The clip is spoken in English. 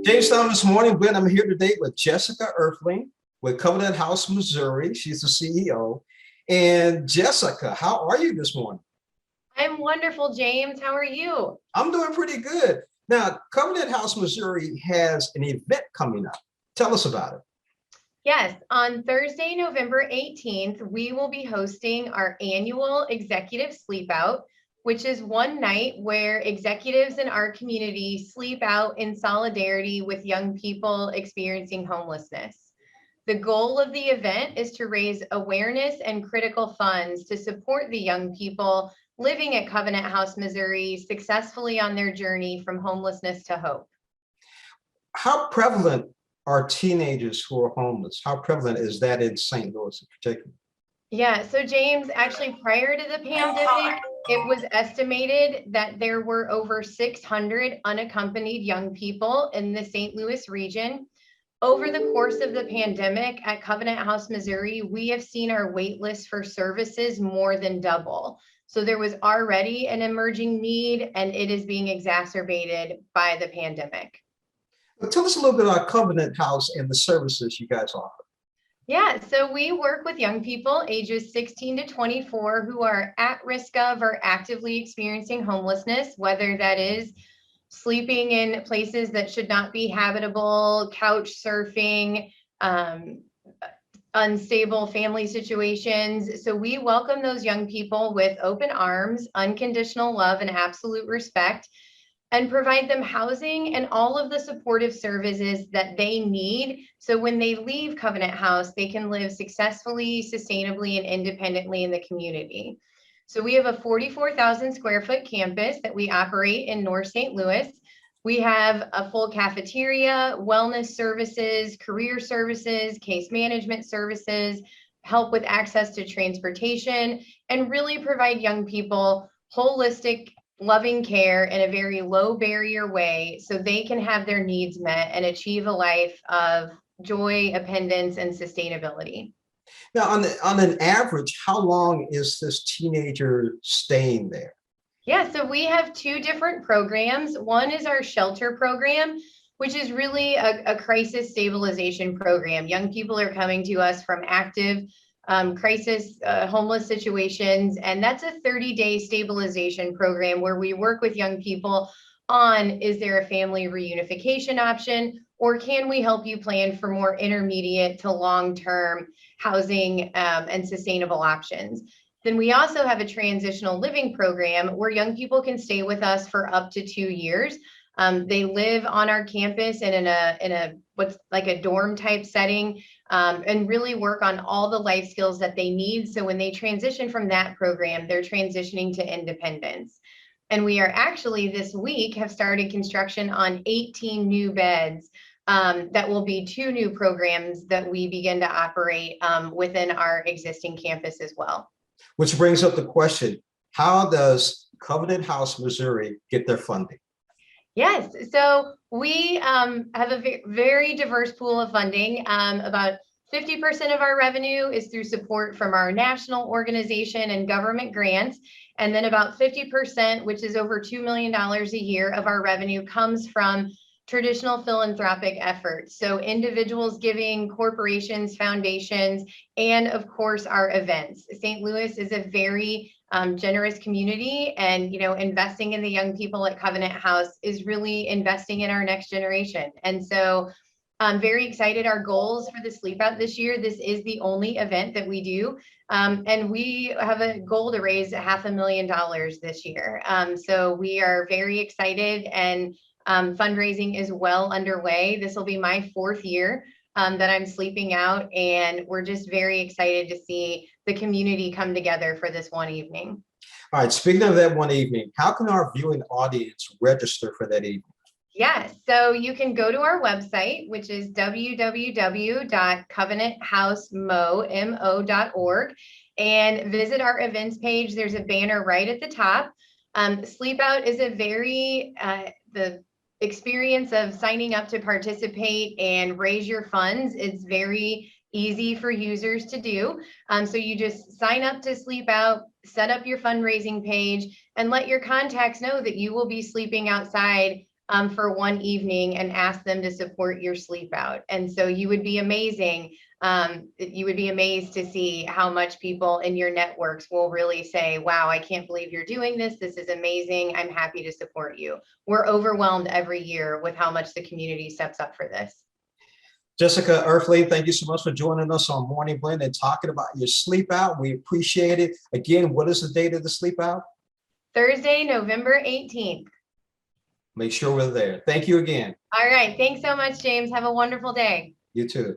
Jamestown this morning, Glenn. I'm here today with Jessica Erfling with Covenant House, Missouri. She's the CEO. And Jessica, how are you this morning? I'm wonderful, James. How are you? I'm doing pretty good. Now, Covenant House, Missouri has an event coming up. Tell us about it. Yes, on Thursday, November 18th, we will be hosting our annual executive sleep out, which is one night where executives in our community sleep out in solidarity with young people experiencing homelessness. The goal of the event is to raise awareness and critical funds to support the young people living at Covenant House, Missouri, successfully on their journey from homelessness to hope. How prevalent are teenagers who are homeless? How prevalent is that in St. Louis in particular? Yeah, so James, actually prior to the pandemic, it was estimated that there were over 600 unaccompanied young people in the St. Louis region. Over the course of the pandemic at Covenant House, Missouri, we have seen our wait list for services more than double. So there was already an emerging need, and it is being exacerbated by the pandemic. Tell us a little bit about Covenant House and the services you guys offer. Yeah, so we work with young people ages 16 to 24 who are at risk of or actively experiencing homelessness, whether that is sleeping in places that should not be habitable, couch surfing, unstable family situations. So we welcome those young people with open arms, unconditional love, and absolute respect, and provide them housing and all of the supportive services that they need. So when they leave Covenant House, they can live successfully, sustainably, and independently in the community. So we have a 44,000 square foot campus that we operate in North St. Louis. We have a full cafeteria, wellness services, career services, case management services, help with access to transportation, and really provide young people holistic loving care in a very low barrier way so they can have their needs met and achieve a life of joy, independence, and sustainability. Now, on an average, how long is this teenager staying there? Yeah, so we have two different programs. One is our shelter program, which is really a crisis stabilization program. Young people are coming to us from active crisis homeless situations, and that's a 30-day stabilization program where we work with young people on, is there a family reunification option, or can we help you plan for more intermediate to long-term housing and sustainable options. Then we also have a transitional living program where young people can stay with us for up to 2 years. They live on our campus and in a what's like a dorm type setting, and really work on all the life skills that they need. So when they transition from that program, they're transitioning to independence. And we are actually this week have started construction on 18 new beds. That will be two new programs that we begin to operate within our existing campus as well. Which brings up the question, how does Covenant House, Missouri get their funding? Yes, so we have a very diverse pool of funding. About 50% of our revenue is through support from our national organization and government grants. And then about 50%, which is over $2 million a year of our revenue, comes from traditional philanthropic efforts. So individuals giving, corporations, foundations, and of course our events. St. Louis is a very generous community, and investing in the young people at Covenant House is really investing in our next generation. And so I'm very excited. Our goals for the sleep out this year, this is the only event that we do. And we have a goal to raise $500,000 this year. So we are very excited, and fundraising is well underway. This will be my fourth year that I'm sleeping out, and we're just very excited to see the community come together for this one evening. All right, speaking of that one evening, how can our viewing audience register for that evening? Yes, so you can go to our website, which is www.covenanthousemO.org, and visit our events page. There's a banner right at the top. Sleep Out is a very, the experience of signing up to participate and raise your funds. It's very easy for users to do. So you just sign up to Sleep Out, set up your fundraising page, and let your contacts know that you will be sleeping outside for one evening and ask them to support your sleep out. And so you would be amazing. You would be amazed to see how much people in your networks will really say, wow, I can't believe you're doing this. This is amazing. I'm happy to support you. We're overwhelmed every year with how much the community steps up for this. Jessica Erfling, thank you so much for joining us on Morning Blend and talking about your sleep out. We appreciate it. Again, what is the date of the sleep out? Thursday, November 18th. Make sure we're there. Thank you again. All right. Thanks so much, James. Have a wonderful day. You too.